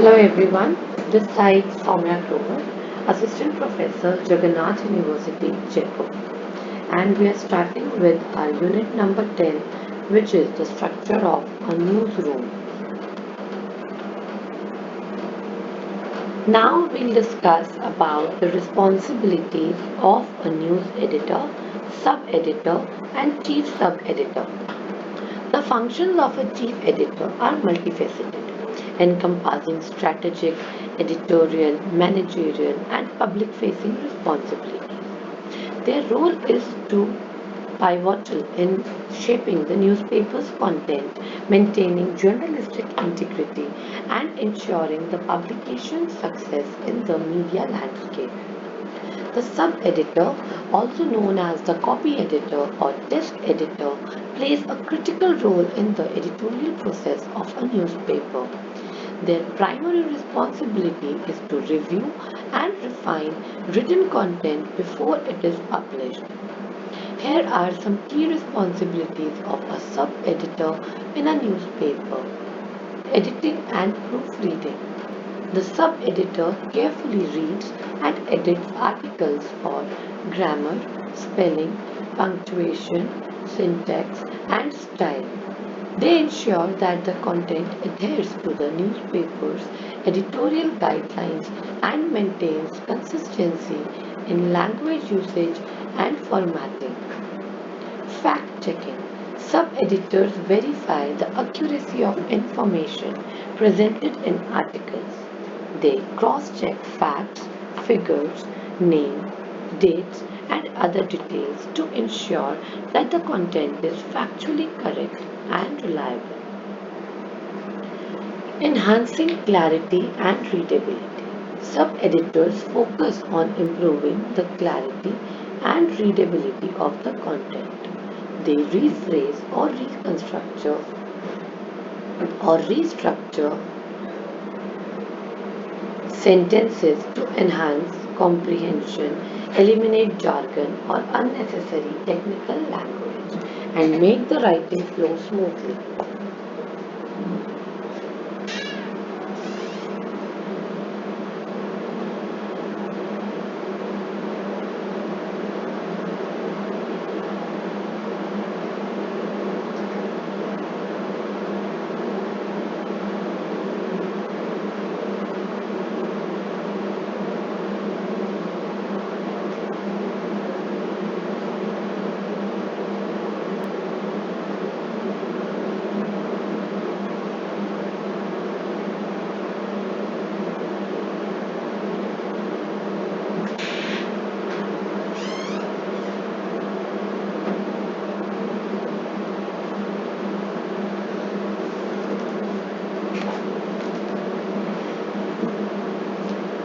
Hello everyone, this side Saumya Grover, Assistant Professor, Jagannath University, Jaipur. And we are starting with our unit number 10, which is the structure of a newsroom. Now we'll discuss about the responsibilities of a news editor, sub-editor and chief sub-editor. The functions of a chief editor are multifaceted, encompassing strategic, editorial, managerial, and public facing responsibilities. Their role is to pivotal in shaping the newspaper's content, maintaining journalistic integrity, and ensuring the publication's success in the media landscape. The sub-editor, also known as the copy editor or desk editor, plays a critical role in the editorial process of a newspaper. Their primary responsibility is to review and refine written content before it is published. Here are some key responsibilities of a sub-editor in a newspaper. Editing and proofreading. The sub-editor carefully reads and edits articles for grammar, spelling, punctuation, syntax, and style. They ensure that the content adheres to the newspaper's editorial guidelines and maintains consistency in language usage and formatting. Fact checking. Sub-editors verify the accuracy of information presented in articles. They cross-check facts, figures, name, dates, and other details to ensure that the content is factually correct and reliable. Enhancing clarity and readability. Sub-editors focus on improving the clarity and readability of the content. They rephrase or restructure sentences to enhance comprehension, eliminate jargon or unnecessary technical language, and make the writing flow smoothly.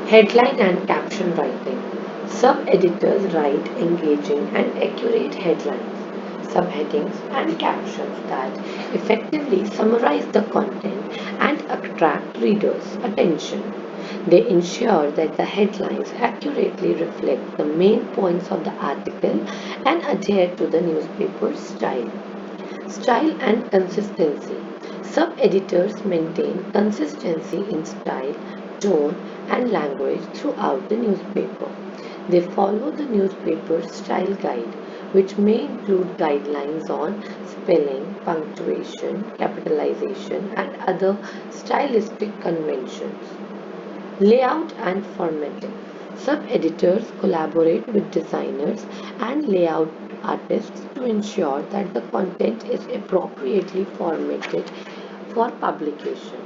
Headline and caption writing. Sub-editors write engaging and accurate headlines, subheadings, and captions that effectively summarize the content and attract readers' attention. They ensure that the headlines accurately reflect the main points of the article and adhere to the newspaper's style. Style and consistency. Sub-editors maintain consistency in style, tone, and language throughout the newspaper. They follow the newspaper's style guide, which may include guidelines on spelling, punctuation, capitalization, and other stylistic conventions. Layout and formatting. Sub-editors collaborate with designers and layout artists to ensure that the content is appropriately formatted for publication.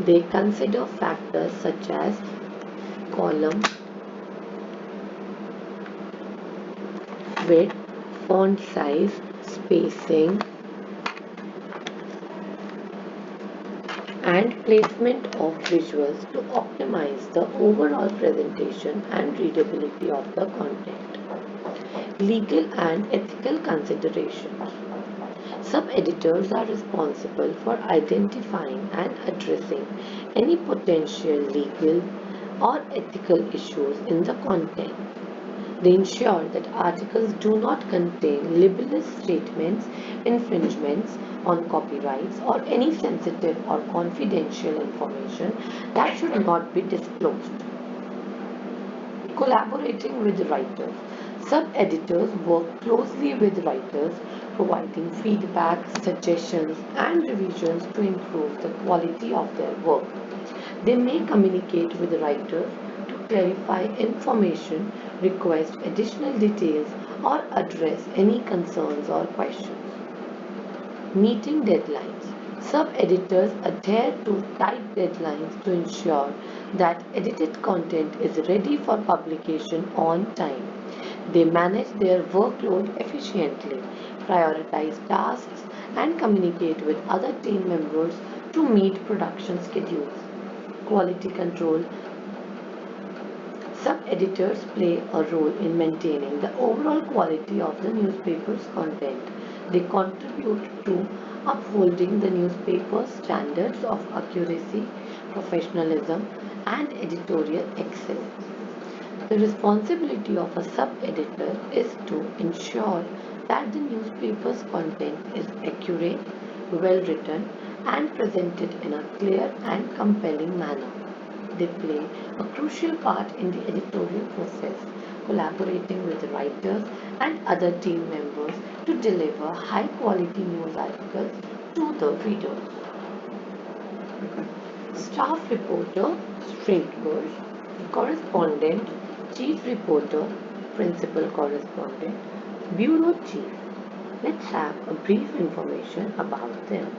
They consider factors such as column width, font size, spacing, and placement of visuals to optimize the overall presentation and readability of the content. Legal and ethical considerations. Sub-editors are responsible for identifying and addressing any potential legal or ethical issues in the content. They ensure that articles do not contain libelous statements, infringements on copyrights, or any sensitive or confidential information that should not be disclosed. Collaborating with writers. Sub-editors work closely with writers, providing feedback, suggestions, and revisions to improve the quality of their work. They may communicate with writers to clarify information, request additional details, or address any concerns or questions. Meeting deadlines. Sub-editors adhere to tight deadlines to ensure that edited content is ready for publication on time. They manage their workload efficiently, prioritize tasks, and communicate with other team members to meet production schedules. Quality control. Sub-editors play a role in maintaining the overall quality of the newspaper's content. They contribute to upholding the newspaper's standards of accuracy, professionalism, and editorial excellence. The responsibility of a sub-editor is to ensure that the newspaper's content is accurate, well written, and presented in a clear and compelling manner. They play a crucial part in the editorial process, collaborating with writers and other team members to deliver high quality news articles to the readers. Staff reporter, shrinkers, correspondent, chief reporter, principal correspondent, bureau chief. Let's have a brief information about them.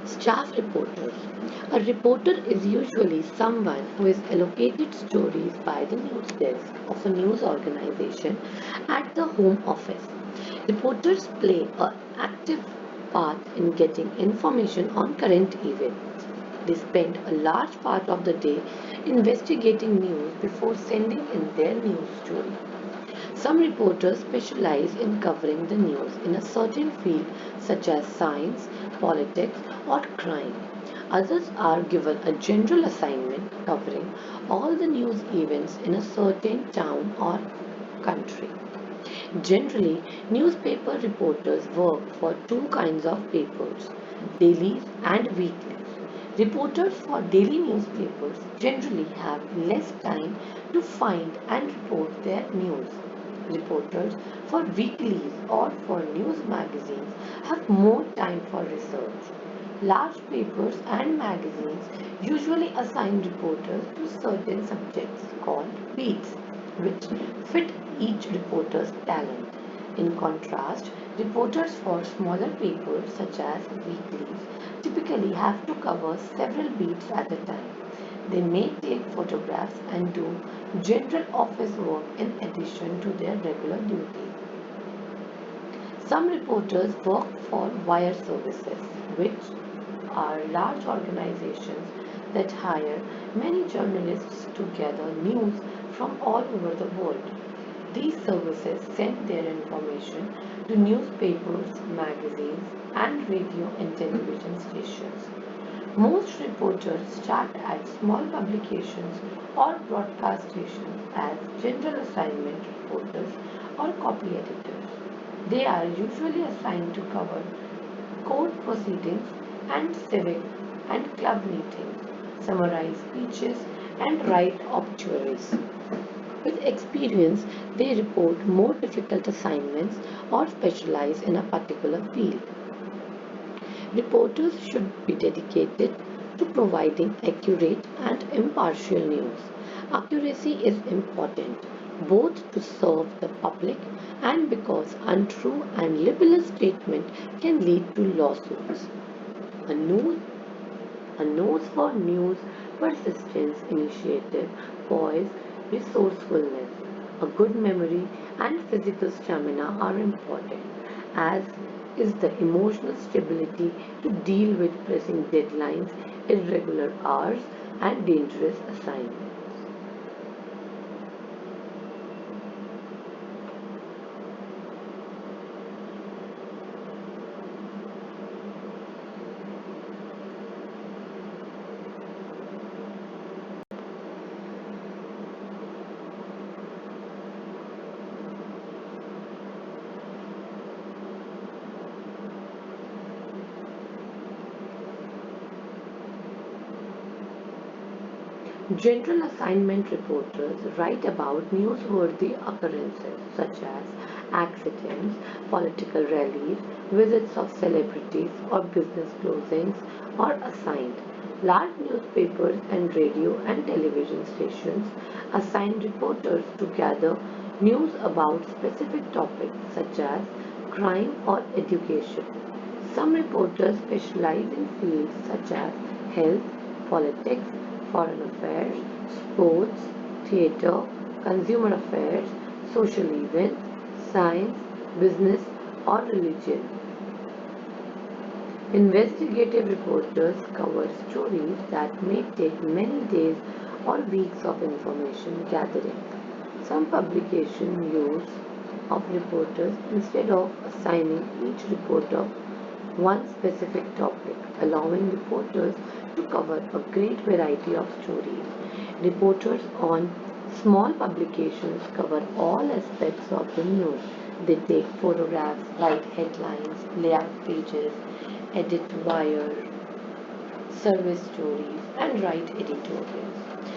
Staff reporters. A reporter is usually someone who is allocated stories by the news desk of a news organization at the home office. Reporters play an active part in getting information on current events. They spend a large part of the day investigating news before sending in their news story. Some reporters specialize in covering the news in a certain field such as science, politics, or crime. Others are given a general assignment covering all the news events in a certain town or country. Generally, newspaper reporters work for two kinds of papers, dailies and weeklies. Reporters for daily newspapers generally have less time to find and report their news. Reporters for weeklies or for news magazines have more time for research. Large papers and magazines usually assign reporters to certain subjects called beats, which fit each reporter's talent. In contrast, reporters for smaller papers such as weeklies typically have to cover several beats at a time. They may take photographs and do general office work in addition to their regular duties. Some reporters work for wire services, which are large organizations that hire many journalists to gather news from all over the world. These services send their information to newspapers, magazines, and radio and television stations. Most reporters start at small publications or broadcast stations as general assignment reporters or copy editors. They are usually assigned to cover court proceedings and civic and club meetings, summarize speeches, and write obituaries. With experience, they report more difficult assignments or specialize in a particular field. Reporters should be dedicated to providing accurate and impartial news. Accuracy is important both to serve the public and because untrue and libelous statement can lead to lawsuits. A nose, a Nose for News Persistence initiative boils resourcefulness. A good memory and physical stamina are important, as is the emotional stability to deal with pressing deadlines, irregular hours, and dangerous assignments. General assignment reporters write about newsworthy occurrences such as accidents, political rallies, visits of celebrities, or business closings, or assigned. Large newspapers and radio and television stations assign reporters to gather news about specific topics such as crime or education. Some reporters specialize in fields such as health, politics, foreign affairs, sports, theatre, consumer affairs, social events, science, business, or religion. Investigative reporters cover stories that may take many days or weeks of information gathering. Some publications use of reporters instead of assigning each reporter one specific topic, allowing reporters to cover a great variety of stories. Reporters on small publications cover all aspects of the news. They take photographs, write headlines, lay out pages, edit wire, service stories, and write editorials.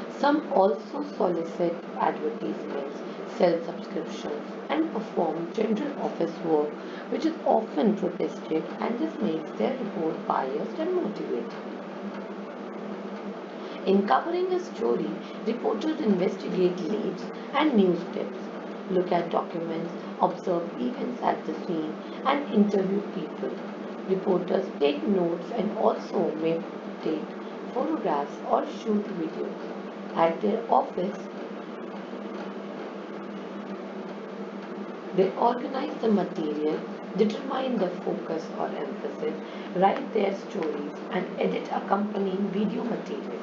Some also solicit advertisements, sell subscriptions, and perform general office work, which is often protested, and this makes their report biased and motivated. In covering a story, reporters investigate leads and news clips, look at documents, observe events at the scene, and interview people. Reporters take notes and also may take photographs or shoot videos. At their office, they organize the material, determine the focus or emphasis, write their stories, and edit accompanying video material.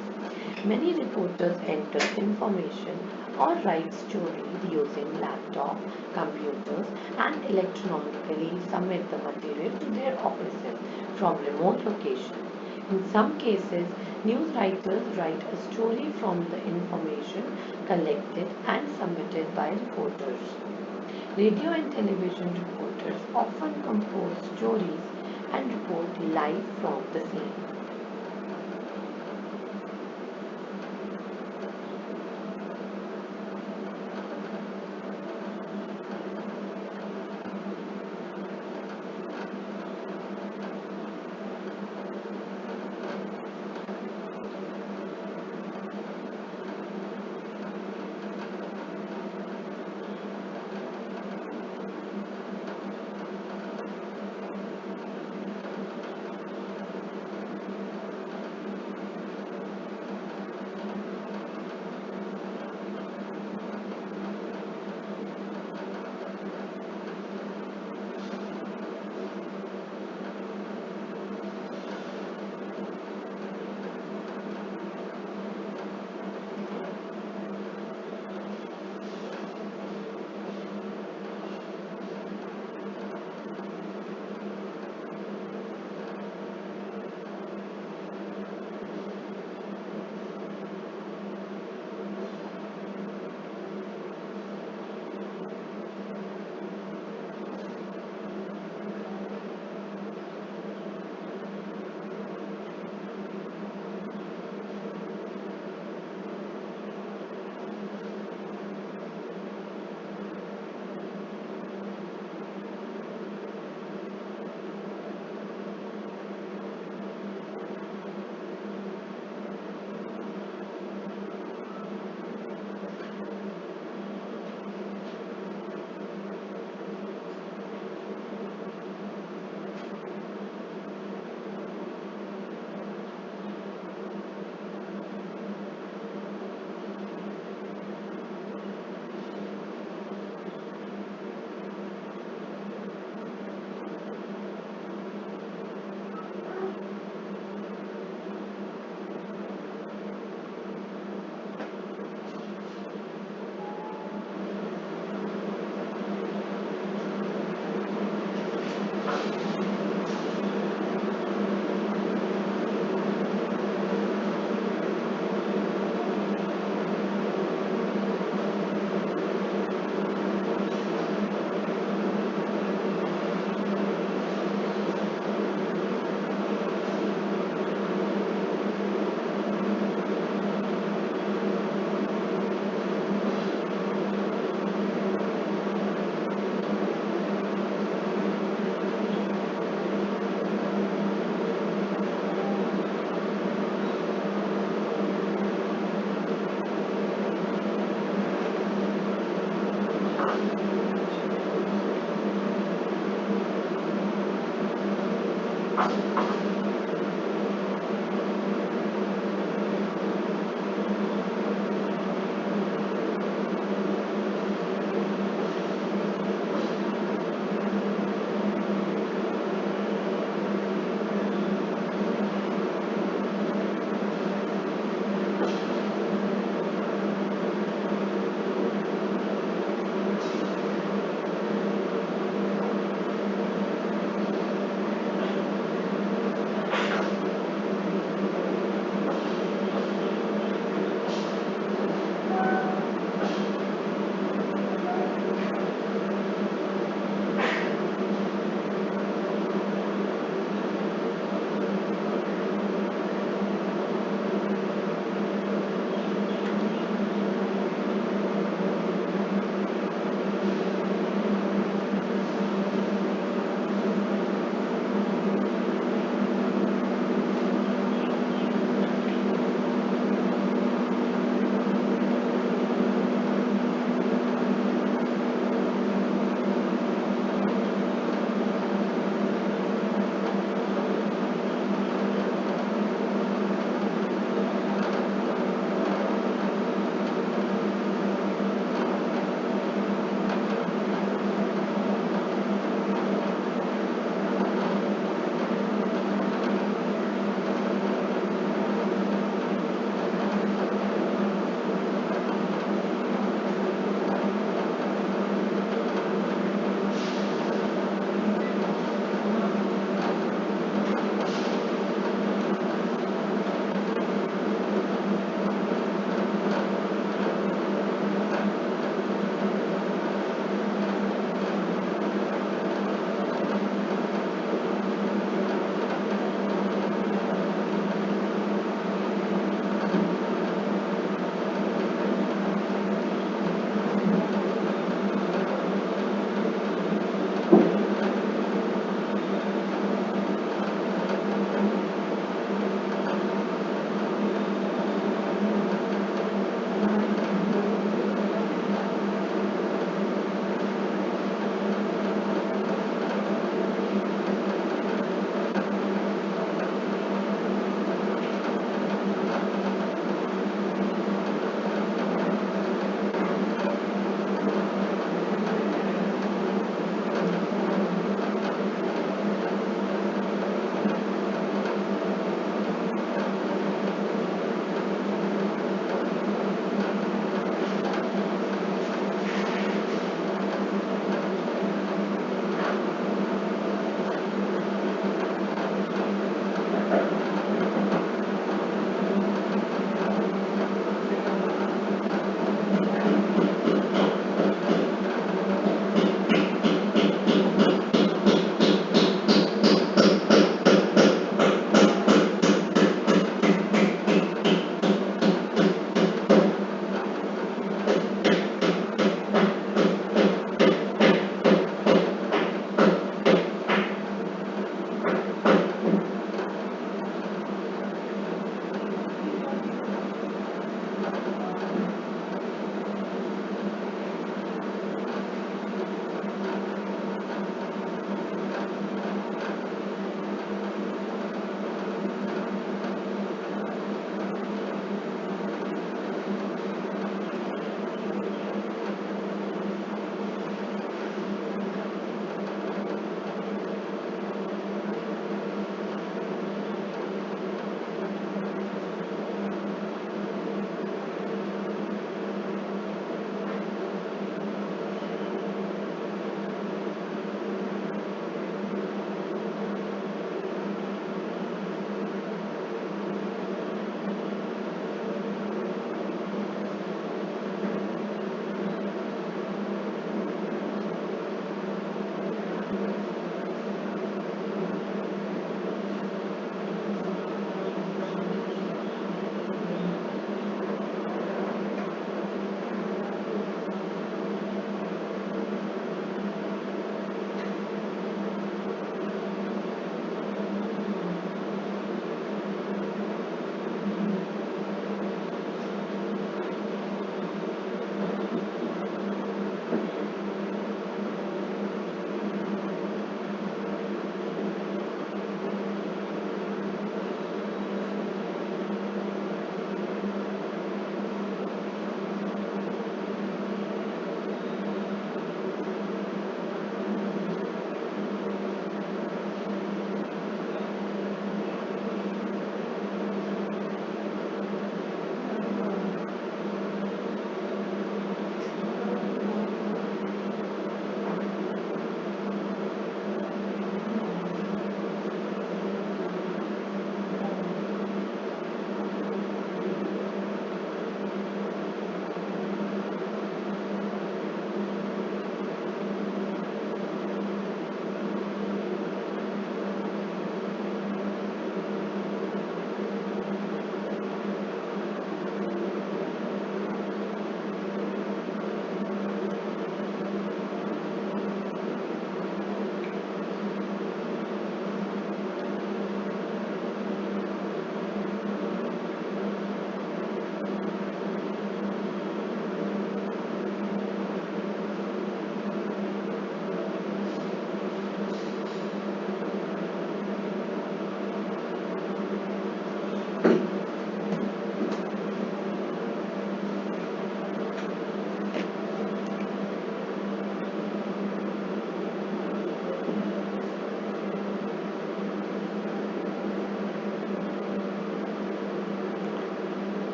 Many reporters enter information or write stories using laptop, computers, and electronically submit the material to their offices from remote locations. In some cases, news writers write a story from the information collected and submitted by reporters. Radio and television reporters often compose stories and report live from the scene.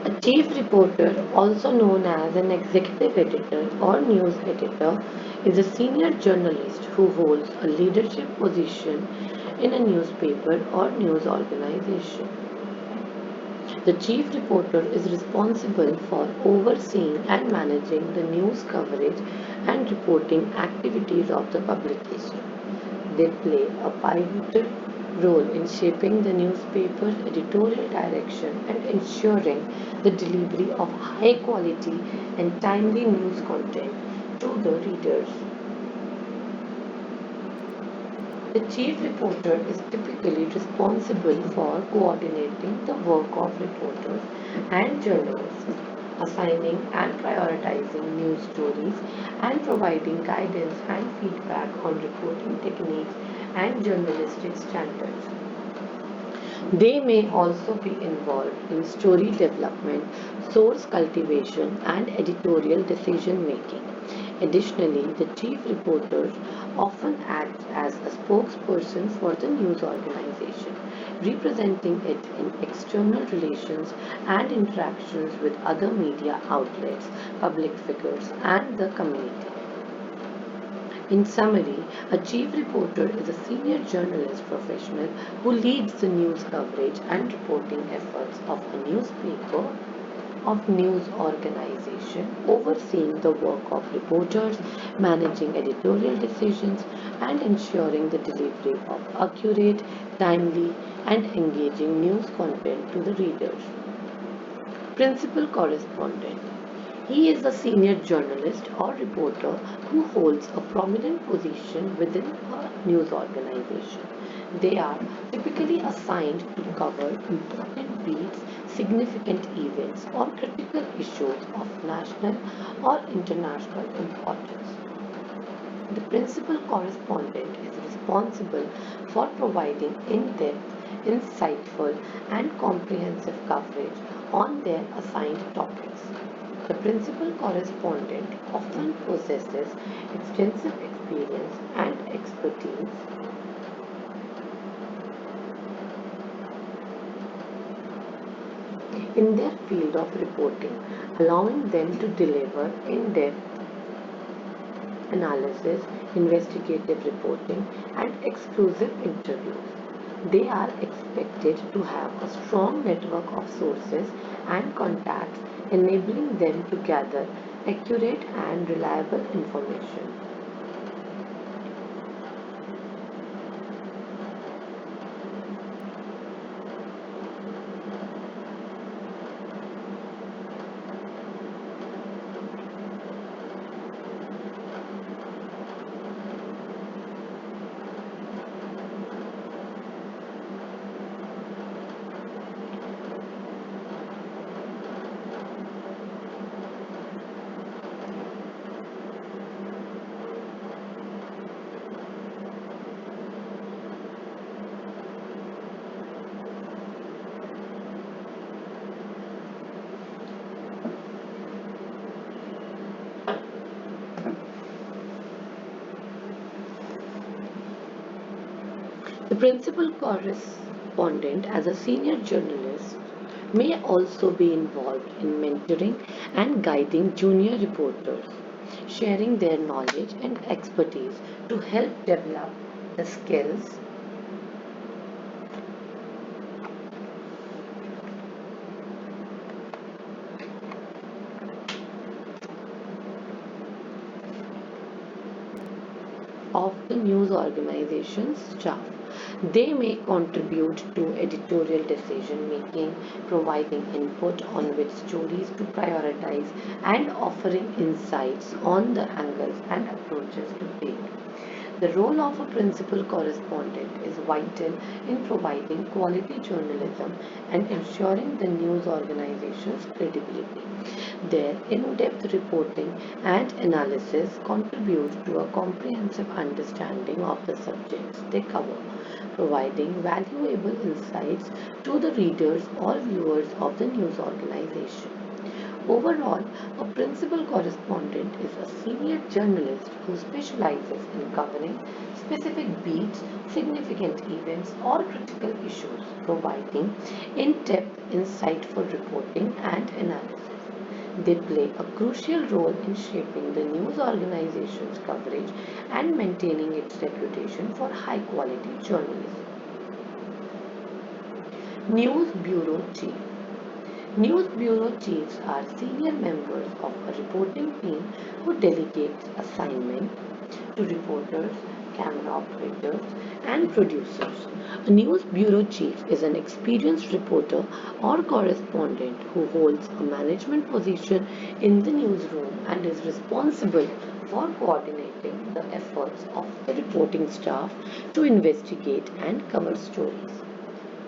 A chief reporter, also known as an executive editor or news editor, is a senior journalist who holds a leadership position in a newspaper or news organization. The chief reporter is responsible for overseeing and managing the news coverage and reporting activities of the publication. They play a pivotal role in shaping the newspaper's editorial direction and ensuring the delivery of high quality and timely news content to the readers. The chief reporter is typically responsible for coordinating the work of reporters and journalists, assigning and prioritizing news stories, and providing guidance and feedback on reporting techniques and journalistic standards. They may also be involved in story development, source cultivation, and editorial decision making. Additionally, the chief reporters often act as a spokesperson for the news organization, representing it in external relations and interactions with other media outlets, public figures, and the community. In summary, a chief reporter is a senior journalist professional who leads the news coverage and reporting efforts of a newspaper of news organization, overseeing the work of reporters, managing editorial decisions, and ensuring the delivery of accurate, timely, and engaging news content to the readers. Principal correspondent. He is a senior journalist or reporter who holds a prominent position within a news organization. They are typically assigned to cover important beats, significant events, or critical issues of national or international importance. The principal correspondent is responsible for providing in-depth, insightful, and comprehensive coverage on their assigned topics. The principal correspondent often possesses extensive experience and expertise in their field of reporting, allowing them to deliver in-depth analysis, investigative reporting, and exclusive interviews. They are expected to have a strong network of sources and contacts, enabling them to gather accurate and reliable information. The principal correspondent, as a senior journalist, may also be involved in mentoring and guiding junior reporters, sharing their knowledge and expertise to help develop the skills of the news organization's staff. They may contribute to editorial decision making, providing input on which stories to prioritize, and offering insights on the angles and approaches to take. The role of a principal correspondent is vital in providing quality journalism and ensuring the news organization's credibility. Their in-depth reporting and analysis contribute to a comprehensive understanding of the subjects they cover, providing valuable insights to the readers or viewers of the news organization. Overall, a principal correspondent is a senior journalist who specializes in covering specific beats, significant events, or critical issues, providing in-depth, insightful reporting and analysis. They play a crucial role in shaping the news organization's coverage and maintaining its reputation for high-quality journalism. News Bureau Chief. News bureau chiefs are senior members of a reporting team who delegate assignment to reporters, camera operators, and producers. A news bureau chief is an experienced reporter or correspondent who holds a management position in the newsroom and is responsible for coordinating the efforts of the reporting staff to investigate and cover stories.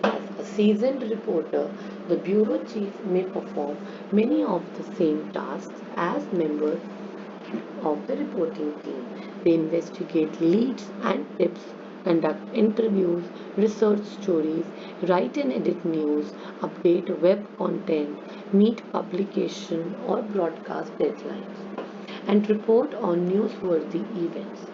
As a seasoned reporter, the bureau chief may perform many of the same tasks as members of the reporting team. They investigate leads and tips, conduct interviews, research stories, write and edit news, update web content, meet publication or broadcast deadlines, and report on newsworthy events.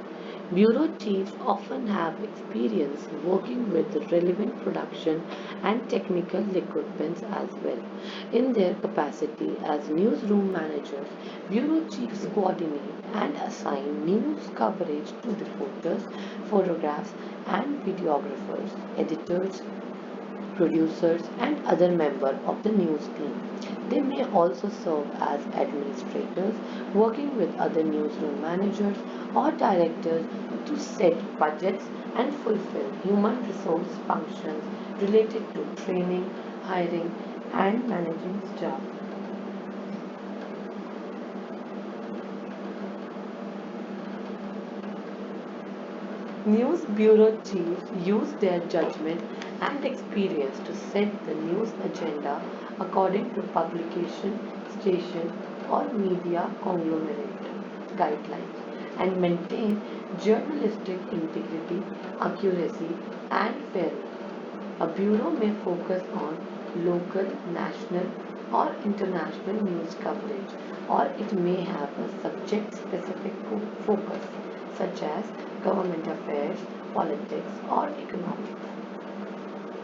Bureau chiefs often have experience working with relevant production and technical equipment as well. In their capacity as newsroom managers, bureau chiefs coordinate and assign news coverage to reporters, photographs, and videographers, editors, producers, and other members of the news team. They may also serve as administrators, working with other newsroom managers or directors to set budgets and fulfill human resource functions related to training, hiring, and managing staff. News bureau chiefs use their judgment and experience to set the news agenda according to publication, station, or media conglomerate guidelines and maintain journalistic integrity, accuracy, and fairness. A bureau may focus on local, national, or international news coverage, or it may have a subject specific focus, such as government affairs, politics, or economics.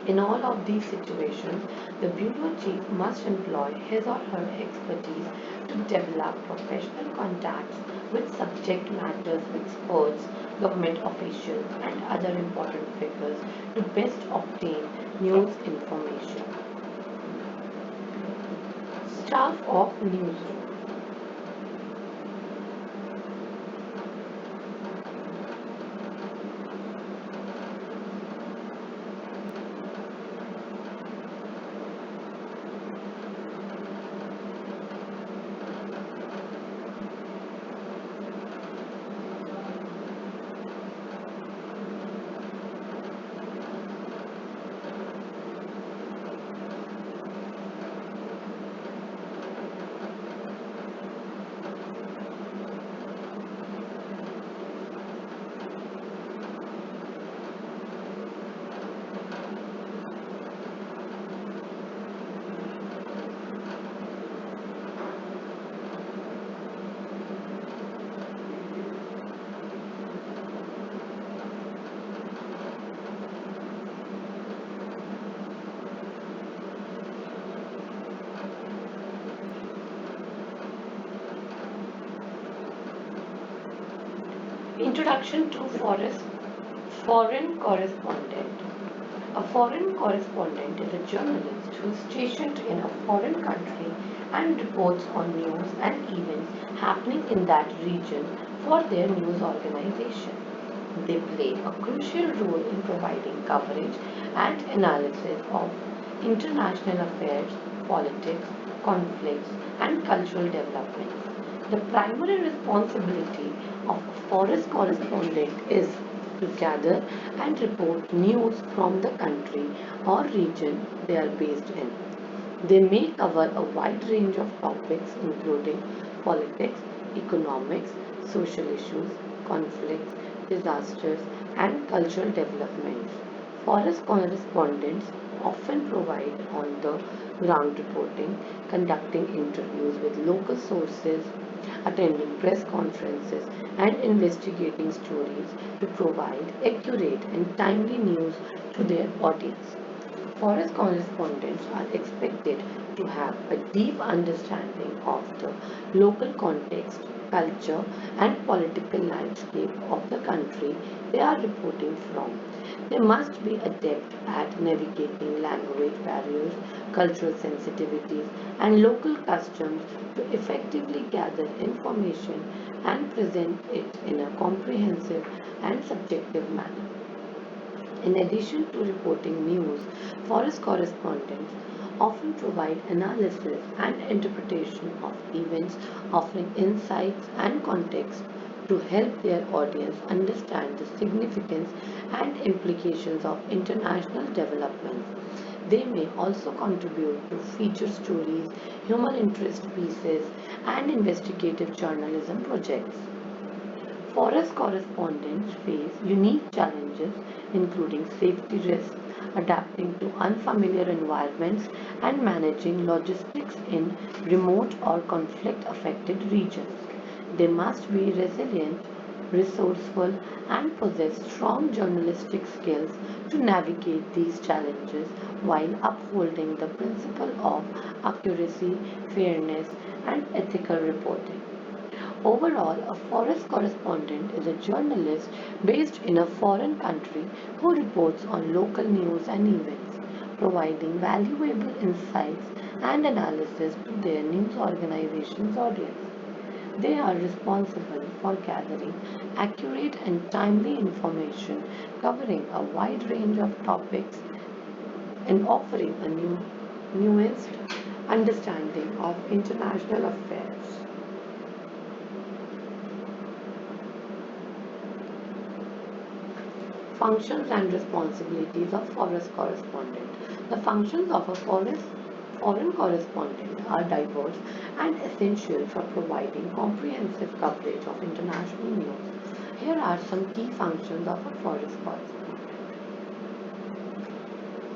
In all of these situations, the bureau chief must employ his or her expertise to develop professional contacts with subject matters experts, government officials, and other important figures to best obtain news information. Staff of Newsroom. Introduction to Foreign Correspondent. A foreign correspondent is a journalist who is stationed in a foreign country and reports on news and events happening in that region for their news organization. They play a crucial role in providing coverage and analysis of international affairs, politics, conflicts, and cultural developments. The primary responsibility of a forest correspondent is to gather and report news from the country or region they are based in. They may cover a wide range of topics including politics, economics, social issues, conflicts, disasters, and cultural developments. Forest correspondents often provide on the ground reporting, conducting interviews with local sources, attending press conferences, and investigating stories to provide accurate and timely news to their audience. Forest correspondents are expected to have a deep understanding of the local context, culture, and political landscape of the country they are reporting from. They must be adept at navigating language barriers, cultural sensitivities, and local customs to effectively gather information and present it in a comprehensive and subjective manner. In addition to reporting news, forest correspondents often provide analysis and interpretation of events, offering insights and context to help their audience understand the significance and implications of international developments. They may also contribute to feature stories, human interest pieces, and investigative journalism projects. Forest correspondents face unique challenges, including safety risks, adapting to unfamiliar environments, and managing logistics in remote or conflict affected regions. They must be resilient, resourceful, and possess strong journalistic skills to navigate these challenges while upholding the principle of accuracy, fairness, and ethical reporting. Overall, a forest correspondent is a journalist based in a foreign country who reports on local news and events, providing valuable insights and analysis to their news organization's audience. They are responsible for gathering accurate and timely information covering a wide range of topics and offering a nuanced understanding of international affairs. Functions and responsibilities of forest correspondent. The functions of a foreign correspondent are diverse and essential for providing comprehensive coverage of international news. Here are some key functions of a forest correspondent.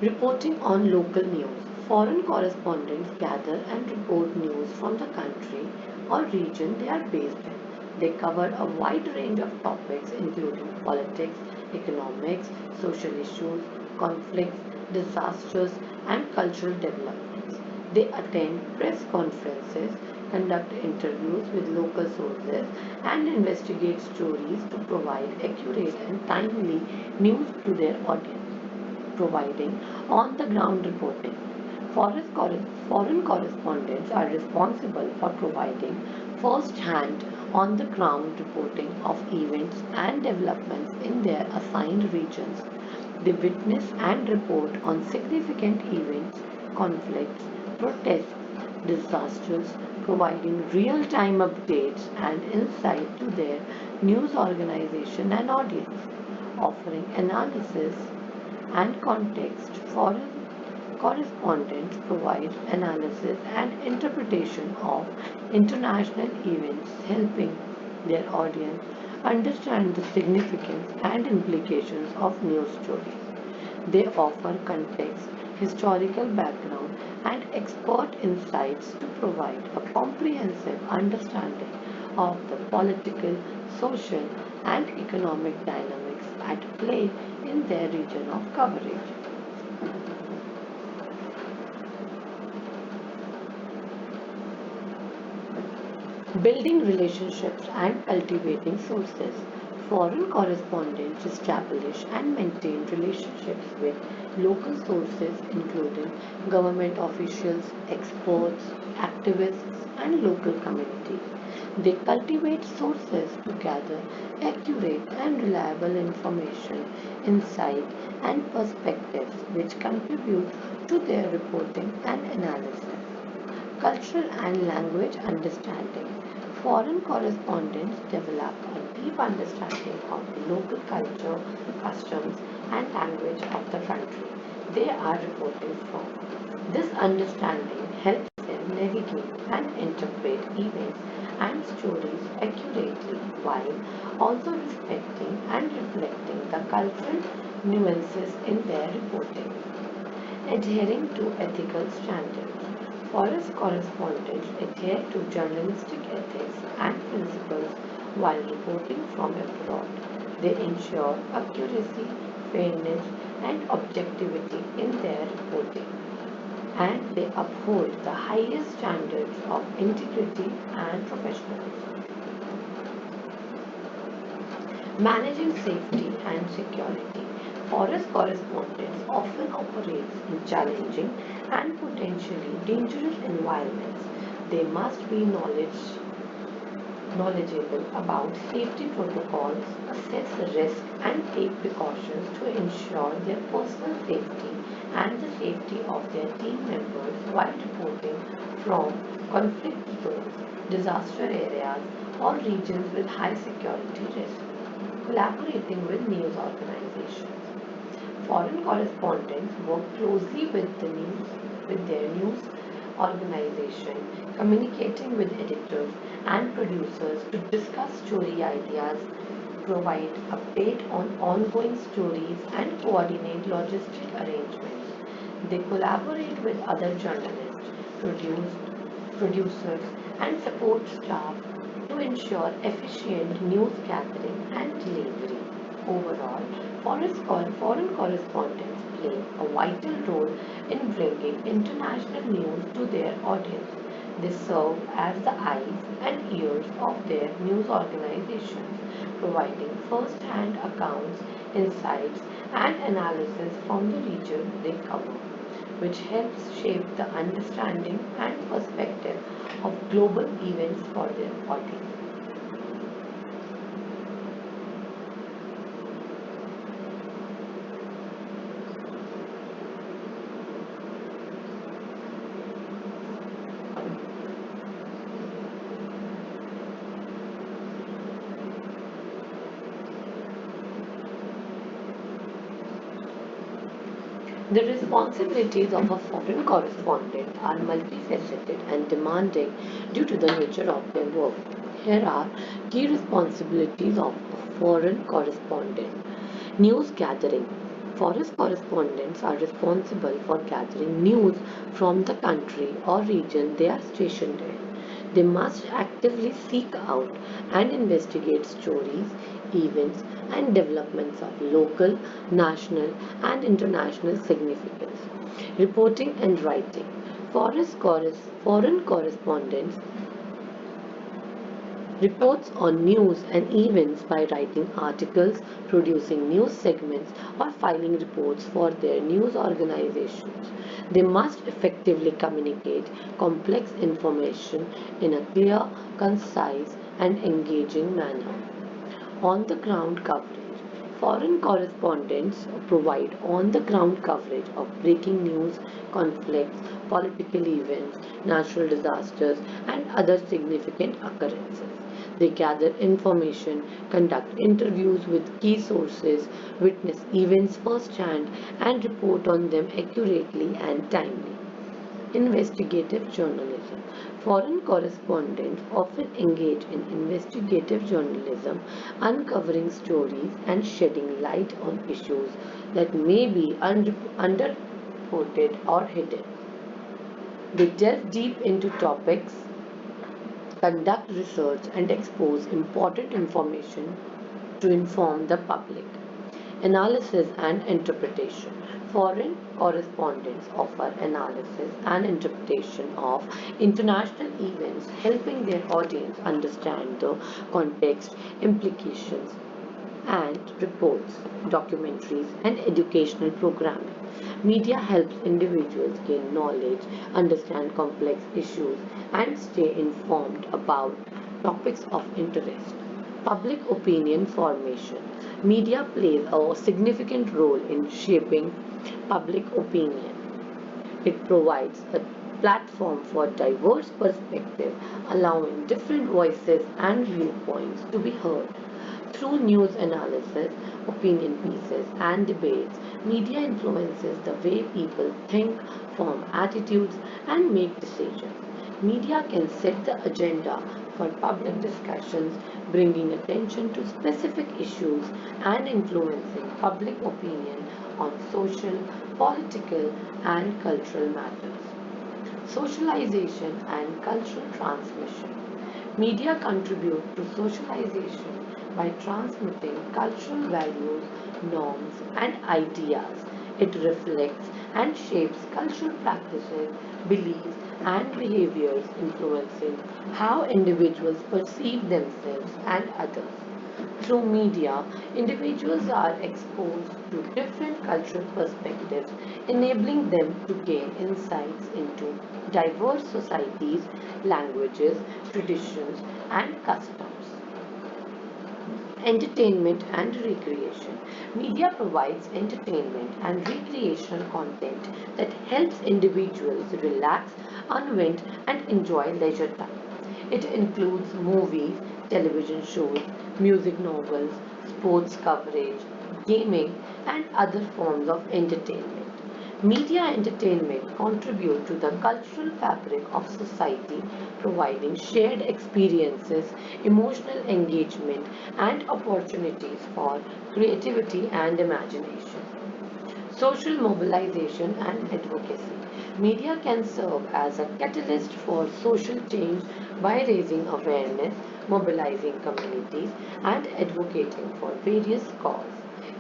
Reporting on local news. Foreign correspondents gather and report news from the country or region they are based in. They cover a wide range of topics including politics, economics, social issues, conflicts, disasters, and cultural developments. They attend press conferences, conduct interviews with local sources, and investigate stories to provide accurate and timely news to their audience, providing on the ground reporting. Foreign correspondents are responsible for providing first hand on the ground reporting of events and developments in their assigned regions. They witness and report on significant events, conflicts, protests, disasters, providing real time updates and insight to their news organization and audience, offering analysis and context. Foreign correspondents provide analysis and interpretation of international events, helping their audience understand the significance and implications of news stories. They offer context, historical background, and expert insights to provide a comprehensive understanding of the political, social, and economic dynamics at play in their region of coverage. Building relationships and cultivating sources. Foreign correspondents establish and maintain relationships with local sources, including government officials, experts, activists, and local communities. They cultivate sources to gather accurate and reliable information, insight, and perspectives which contribute to their reporting and analysis. Cultural and language understanding. Foreign correspondents develop a deep understanding of the local culture, customs, and language of the country they are reporting from. This understanding helps them navigate and interpret events and stories accurately while also respecting and reflecting the cultural nuances in their reporting. Adhering to ethical standards. Forest correspondents adhere to journalistic ethics and principles while reporting from abroad. They ensure accuracy, fairness, and objectivity in their reporting, and they uphold the highest standards of integrity and professionalism. Managing safety and security. Forest correspondents often operates in challenging and potentially dangerous environments. They must be knowledgeable about safety protocols, assess risk, and take precautions to ensure their personal safety and the safety of their team members while reporting from conflict zones, disaster areas, or regions with high security risk. Collaborating with news organizations. Foreign correspondents work closely with their news organization, communicating with editors and producers to discuss story ideas, provide update on ongoing stories, and coordinate logistic arrangements. They collaborate with other journalists, producers, and support staff to ensure efficient news gathering and delivery. Overall, foreign correspondents play a vital role in bringing international news to their audience. They serve as the eyes and ears of their news organizations, providing first-hand accounts, insights, and analysis from the region they cover, which helps shape the understanding and perspective of global events for their audience. The responsibilities of a foreign correspondent are multifaceted and demanding due to the nature of their work. Here are key responsibilities of a foreign correspondent. News gathering. Forest correspondents are responsible for gathering news from the country or region they are stationed in. They must actively seek out and investigate stories, events, and developments of local, national, and international significance. Reporting and writing. Foreign correspondents reports on news and events by writing articles, producing news segments, or filing reports for their news organizations. They must effectively communicate complex information in a clear, concise, and engaging manner. On the ground coverage. Foreign correspondents provide on the ground coverage of breaking news, conflicts, political events, natural disasters, and other significant occurrences. They gather information, conduct interviews with key sources, witness events firsthand, and report on them accurately and timely. Investigative journalism. Foreign correspondents often engage in investigative journalism, uncovering stories and shedding light on issues that may be underreported or hidden. They delve deep into topics, conduct research, and expose important information to inform the public. Analysis and interpretation. Foreign correspondents offer analysis and interpretation of international events, helping their audience understand the context, implications, and reports, documentaries, and educational programming. Media helps individuals gain knowledge, understand complex issues, and stay informed about topics of interest. Public opinion formation. Media plays a significant role in shaping public opinion. It provides a platform for diverse perspectives, allowing different voices and viewpoints to be heard. Through news analysis, opinion pieces, and debates, media influences the way people think, form attitudes, and make decisions. Media can set the agenda for public discussions, bringing attention to specific issues and influencing public opinion on social, political, and cultural matters. Socialization and cultural transmission. Media contribute to socialization by transmitting cultural values, norms, and ideas. It reflects and shapes cultural practices, beliefs, and behaviors, influencing how individuals perceive themselves and others. Through media, individuals are exposed to different cultural perspectives, enabling them to gain insights into diverse societies, languages, traditions, and customs. Entertainment and recreation. Media provides entertainment and recreational content that helps individuals relax, unwind, and enjoy leisure time. It includes movies, television shows, music novels, sports coverage, gaming, and other forms of entertainment. Media entertainment contribute to the cultural fabric of society, providing shared experiences, emotional engagement, and opportunities for creativity and imagination. Social mobilization and advocacy. Media can serve as a catalyst for social change by raising awareness, mobilizing communities, and advocating for various causes.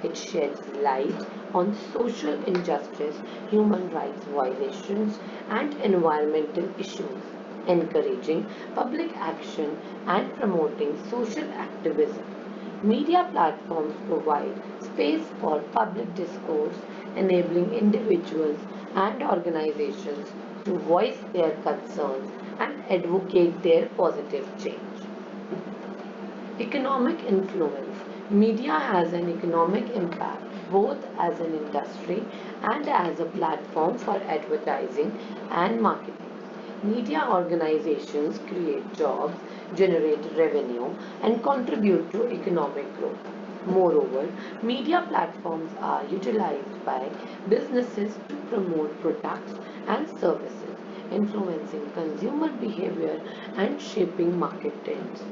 It sheds light on social injustice, human rights violations, and environmental issues, encouraging public action and promoting social activism. Media platforms provide space for public discourse, enabling individuals and organizations to voice their concerns and advocate their positive change. Economic influence. Media has an economic impact both as an industry and as a platform for advertising and marketing. Media organizations create jobs, generate revenue, and contribute to economic growth. Moreover, media platforms are utilized by businesses to promote products and services, influencing consumer behavior and shaping market trends.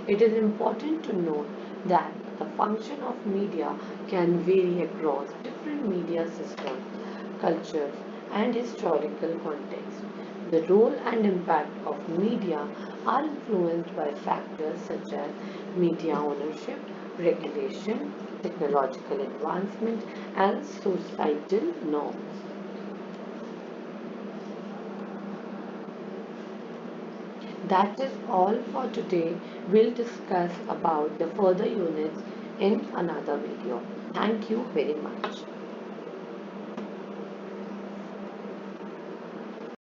It is important to note that the function of media can vary across different media systems, cultures, and historical contexts. The role and impact of media are influenced by factors such as media ownership, regulation, technological advancement, and societal norms. That is all for today. We'll discuss about the further units in another video. Thank you very much.